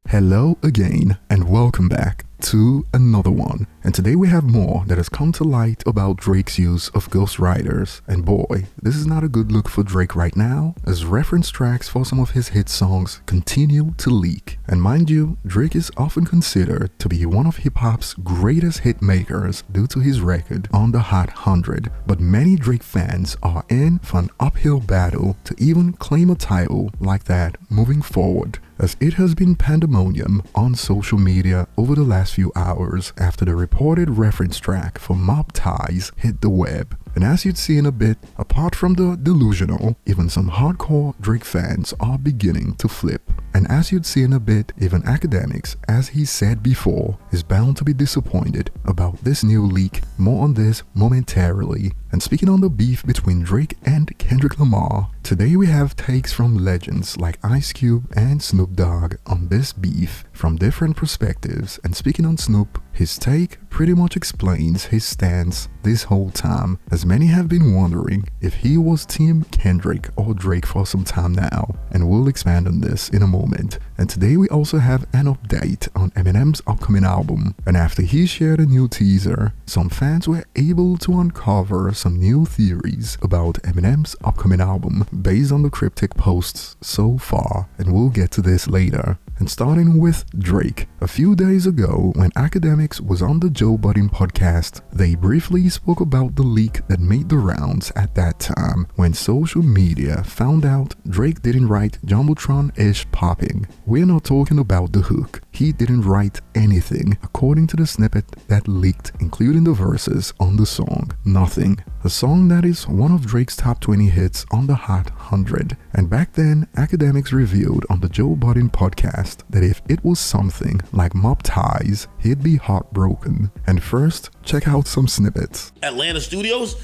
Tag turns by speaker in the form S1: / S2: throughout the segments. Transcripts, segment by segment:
S1: Hello again and welcome back to another one. And today we have more that has come to light about Drake's use of ghostwriters. And boy, this is not a good look for Drake right now, as reference tracks for some of his hit songs continue to leak. And mind you, Drake is often considered to be one of hip-hop's greatest hit makers due to his record on the Hot 100. But many Drake fans are in for an uphill battle to even claim a title like that moving forward, as it has been pandemonium on social media over the last few hours after the reported reference track for Mob Ties hit the web. And as you'd see in a bit, apart from the delusional, even some hardcore Drake fans are beginning to flip. And as you'd see in a bit, even academics, as he said before, is bound to be disappointed about this new leak. More on this momentarily. And speaking on the beef between Drake and Kendrick Lamar, today we have takes from legends like Ice Cube and Snoop Dogg on this beef from different perspectives. And speaking on Snoop, his take pretty much explains his stance this whole time, as many have been wondering if he was Team Kendrick or Drake for some time now, and we'll expand on this in a moment. And today we also have an update on Eminem's upcoming album, and after he shared a new teaser, some fans were able to uncover some new theories about Eminem's upcoming album based on the cryptic posts so far, and we'll get to this later. And starting with Drake, a few days ago when Academics was on the Joe Budden podcast, they briefly spoke about the leak that made the rounds at that time when social media found out Drake didn't write Jumbotron-ish popping. We're not talking about the hook. He didn't write anything according to the snippet that leaked, including the verses on the song. Nothing. A song that is one of Drake's top 20 hits on the Hot 100. And back then, Academics revealed on the Joe Budden podcast that if it was something like Mob Ties, he'd be heartbroken. And first, check out some snippets.
S2: Atlanta studios,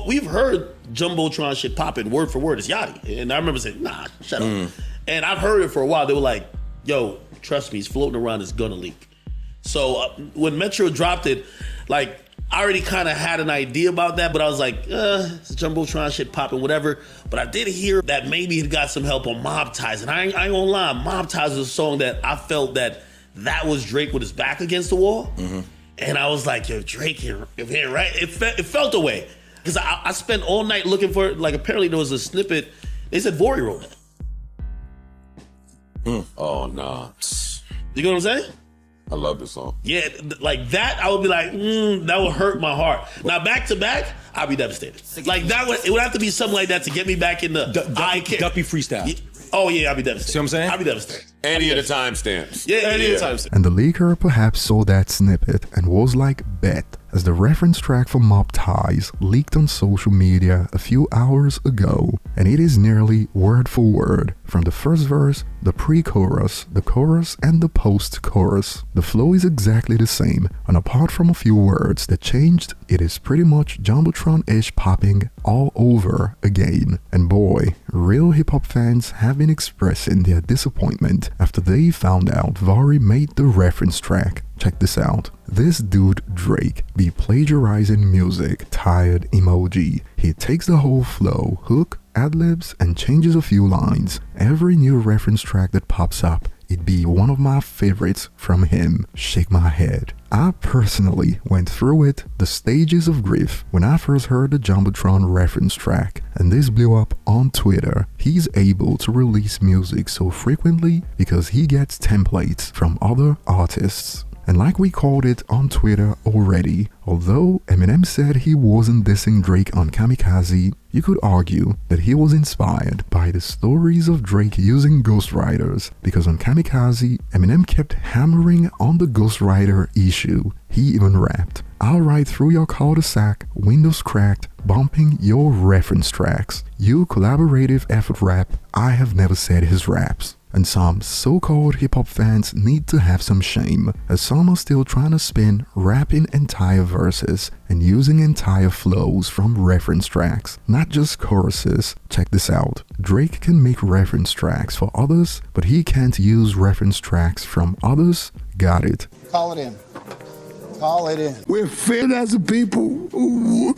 S2: we've heard Jumbotron shit popping word for word. It's Yachty. And I remember saying, nah, shut up. And I've heard it for a while. They were like, yo, trust me, he's floating around, it's gonna leak. So when Metro dropped it, like, I already kind of had an idea about that, but I was like, it's Jumbotron shit popping, whatever. But I did hear that maybe he got some help on Mob Ties. And I ain't gonna lie, Mob Ties was a song that I felt that was Drake with his back against the wall. And I was like, yo, Drake here, right? It felt away. Because I spent all night looking for it. Like, apparently there was a snippet. They said Vori wrote it.
S3: Oh, nah.
S2: You know what I'm saying?
S3: I love this song.
S2: Yeah, like that, I would be like, that would hurt my heart. Now, back to back, I'd be devastated. Like it would have to be something like that to get me back in the
S4: Duppy freestyle.
S2: Oh yeah, I'd be devastated.
S4: See what I'm saying?
S2: I'd be devastated.
S3: Any of the timestamps.
S2: Yeah, any of the timestamps.
S1: And the leaker perhaps saw that snippet and was like, bet, as the reference track for Mob Ties leaked on social media a few hours ago, and it is nearly word for word from the first verse, the pre-chorus, the chorus, and the post-chorus. The flow is exactly the same, and apart from a few words that changed, it is pretty much Jumbotron-ish popping all over again. And boy, real hip-hop fans have been expressing their disappointment after they found out Vori made the reference track. Check this out. This dude Drake be plagiarizing music, tired emoji. He takes the whole flow, hook, ad-libs, and changes a few lines. Every new reference track that pops up, it'd be one of my favorites from him. Shake my head. I personally went through it, the stages of grief, when I first heard the Jumbotron reference track, and this blew up on Twitter. He's able to release music so frequently because he gets templates from other artists. And like we called it on Twitter already, although Eminem said he wasn't dissing Drake on Kamikaze, you could argue that he was inspired by the stories of Drake using ghostwriters, because on Kamikaze, Eminem kept hammering on the ghostwriter issue. He even rapped, "I'll ride through your cul-de-sac, windows cracked, bumping your reference tracks. You collaborative effort rap, I have never said his raps." And some so-called hip-hop fans need to have some shame, as some are still trying to spin rapping entire verses and using entire flows from reference tracks, not just choruses. Check this out. Drake can make reference tracks for others, but he can't use reference tracks from others. Got it.
S5: Call it in. Call it in.
S6: We're fit as a people. Ooh.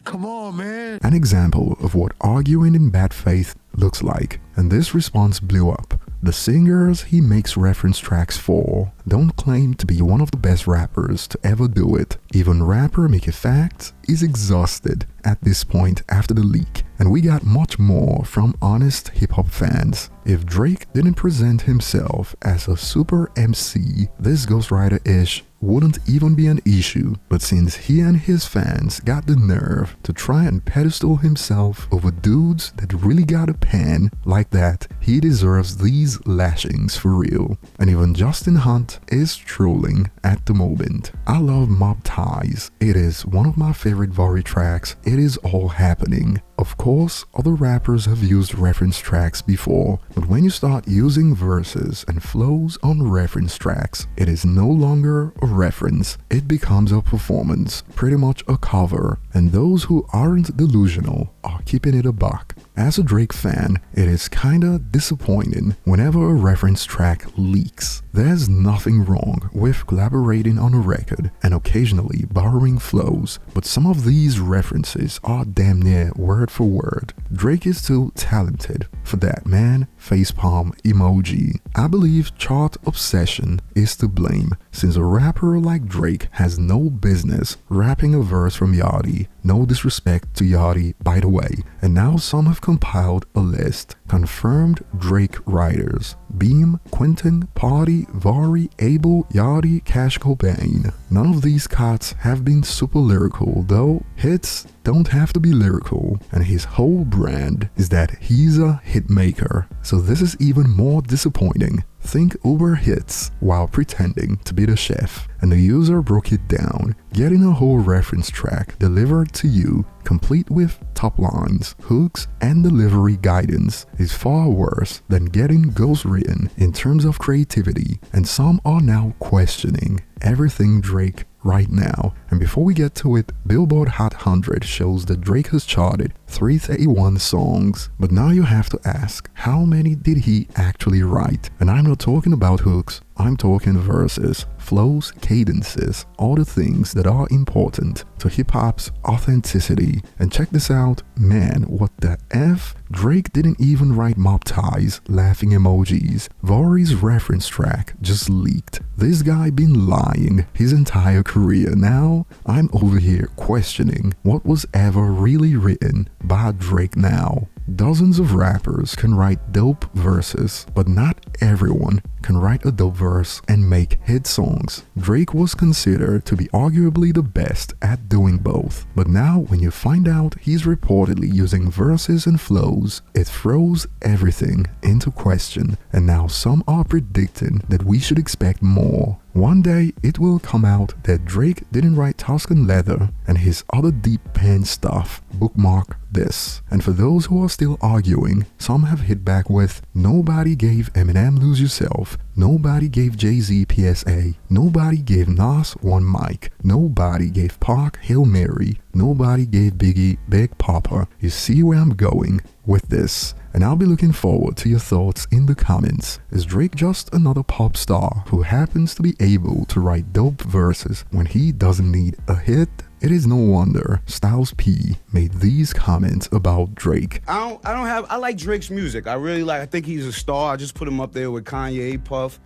S6: Come on, man.
S1: An example of what arguing in bad faith looks like, and this response blew up. The singers he makes reference tracks for don't claim to be one of the best rappers to ever do it. Even rapper Mickey Facts is exhausted at this point after the leak, and we got much more from honest hip-hop fans. If Drake didn't present himself as a super MC, this ghostwriter-ish wouldn't even be an issue, but since he and his fans got the nerve to try and pedestal himself over dudes that really got a pen like that, he deserves these lashings for real. And even Justin Hunt is trolling at the moment. I love Mob Ties. It is one of my favorite Vori tracks. It is all happening. Of course, other rappers have used reference tracks before, but when you start using verses and flows on reference tracks, it is no longer a reference. It becomes a performance, pretty much a cover, and those who aren't delusional are keeping it a buck. As a Drake fan, it is kinda disappointing whenever a reference track leaks. There's nothing wrong with collaborating on a record and occasionally borrowing flows, but some of these references are damn near word for word. Drake is too talented for that, man. Facepalm emoji. I believe chart obsession is to blame, since a rapper like Drake has no business rapping a verse from Yachty. No disrespect to Yachty, by the way. And now some have compiled a list. Confirmed Drake writers: Beam, Quentin, Party, Vari, Abel, Yachty, Cash Cobain. None of these cats have been super lyrical, though hits don't have to be lyrical, and his whole brand is that he's a hit maker. So this is even more disappointing. Think Uber hits while pretending to be the chef, and the user broke it down. Getting a whole reference track delivered to you, complete with top lines, hooks, and delivery guidance, is far worse than getting ghost written in terms of creativity, and some are now questioning everything Drake right now. And before we get to it, Billboard Hot 100 shows that Drake has charted 331 songs, but now you have to ask, how many did he actually write? And I'm not talking about hooks, I'm talking verses, flows, cadences, all the things that are important to hip-hop's authenticity. And check this out, man, what the F? Drake didn't even write Mob Ties, laughing emojis. Vari's reference track just leaked. This guy been lying his entire career. Now I'm over here questioning what was ever really written by Drake now. Dozens of rappers can write dope verses, but not everyone can write a dope verse and make hit songs. Drake was considered to be arguably the best at doing both, but now when you find out he's reportedly using verses and flows, it throws everything into question, and now some are predicting that we should expect more. One day it will come out that Drake didn't write Tuscan Leather and his other deep pen stuff. Bookmark this. And for those who are still arguing, some have hit back with, nobody gave Eminem Lose Yourself, nobody gave Jay-Z PSA, nobody gave Nas One Mic, nobody gave Pac Hail Mary, nobody gave Biggie Big Papa. You see where I'm going with this? And I'll be looking forward to your thoughts in the comments. Is Drake just another pop star who happens to be able to write dope verses when he doesn't need a hit? It is no wonder Styles P made these comments about Drake.
S7: I like Drake's music. I think he's a star. I just put him up there with Kanye, Puff,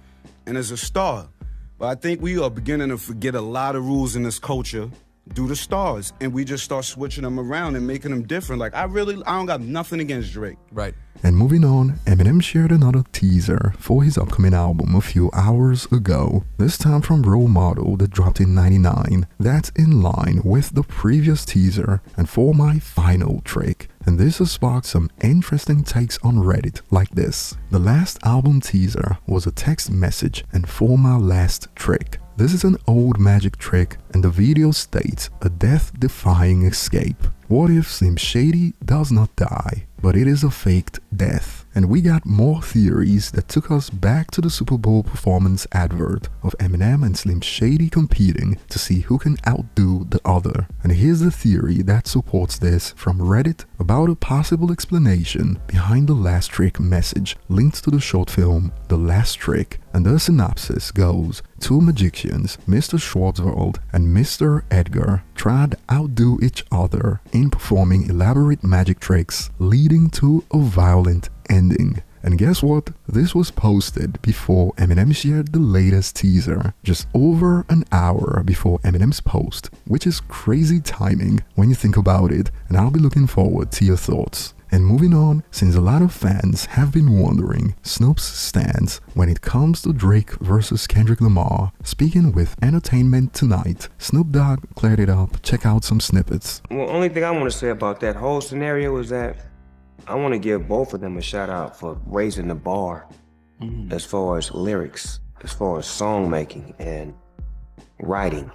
S7: and as a star. But I think we are beginning to forget a lot of rules in this culture due to stars, and we just start switching them around and making them different. Like, I don't got nothing against Drake.
S4: Right.
S1: And moving on, Eminem shared another teaser for his upcoming album a few hours ago, this time from Role Model that dropped in '99. That's in line with the previous teaser and for my final trick. And this has sparked some interesting takes on Reddit like this. The last album teaser was a text message, and for my last trick. This is an old magic trick, and the video states a death-defying escape. What if Slim Shady does not die, but it is a faked death? And we got more theories that took us back to the Super Bowl performance advert of Eminem and Slim Shady competing to see who can outdo the other. And here's the theory that supports this from Reddit about a possible explanation behind the last trick message linked to the short film The Last Trick. And the synopsis goes, two magicians, Mr. Schwarzwald and Mr. Edgar, tried to outdo each other in performing elaborate magic tricks, leading to a violent ending. And guess what? This was posted before Eminem shared the latest teaser, just over an hour before Eminem's post, which is crazy timing when you think about it, and I'll be looking forward to your thoughts. And moving on, since a lot of fans have been wondering Snoop's stance when it comes to Drake versus Kendrick Lamar, speaking with Entertainment Tonight, Snoop Dogg cleared it up. Check out some snippets.
S8: Well, only thing I want to say about that whole scenario is that I want to give both of them a shout out for raising the bar as far as lyrics, as far as song making and writing,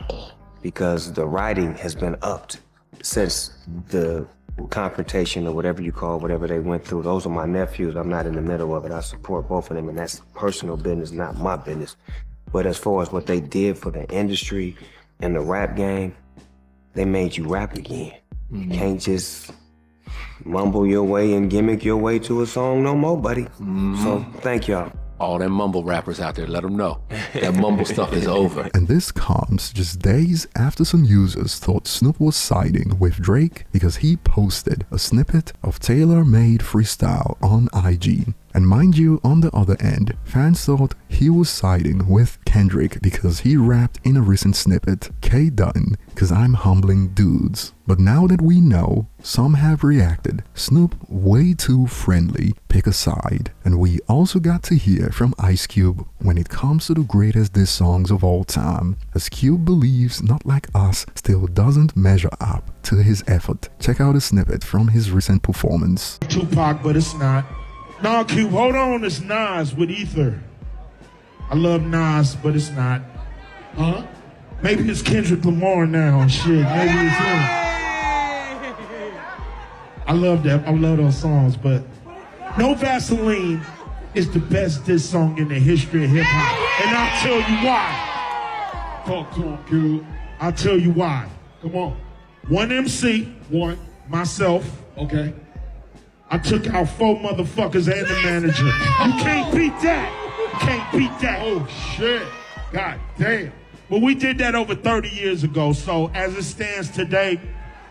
S8: because the writing has been upped since the confrontation or whatever you call whatever they went through. Those are my nephews. I'm not in the middle of it. I support both of them, and that's personal business, not my business. But as far as what they did for the industry and the rap game, they made you rap again. You can't just mumble your way and gimmick your way to a song no more, buddy. So thank y'all.
S4: All them mumble rappers out there, let them know that mumble stuff is over.
S1: And this comes just days after some users thought Snoop was siding with Drake because he posted a snippet of tailor-made freestyle on IG. And mind you, on the other end, fans thought he was siding with Kendrick because he rapped in a recent snippet, K Dutton, cause I'm humbling dudes. But now that we know, some have reacted, Snoop way too friendly, pick a side. And we also got to hear from Ice Cube when it comes to the greatest diss songs of all time, as Cube believes Not Like Us still doesn't measure up to his effort. Check out a snippet from his recent performance.
S6: Tupac, but it's not. Nah, Cube, hold on, it's Nas with Ether. I love Nas, but it's not. Huh? Maybe it's Kendrick Lamar now. Shit, maybe it's him. I love that. I love those songs, but No Vaseline is the best diss song in the history of hip hop. And I'll tell you why. Talk to him, Cube. I'll tell you why. Come on. One MC, myself, okay. I took out 4 motherfuckers and the manager. You can't beat that. You can't beat that. Oh, shit. God damn. Well, we did that over 30 years ago, so as it stands today,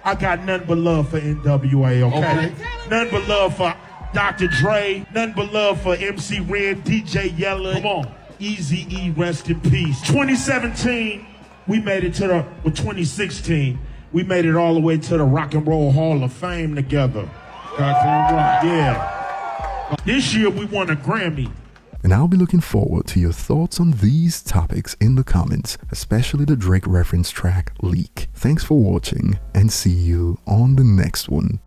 S6: I got nothing but love for NWA, okay? Nothing but love for Dr. Dre, nothing but love for MC Ren, DJ Yella. Come on. Eazy-E, rest in peace. 2017, we made it to the, 2016, we made it all the way to the Rock and Roll Hall of Fame together. Goddamn right, yeah. This year we won a Grammy.
S1: And I'll be looking forward to your thoughts on these topics in the comments, especially the Drake reference track Leak. Thanks for watching, and see you on the next one.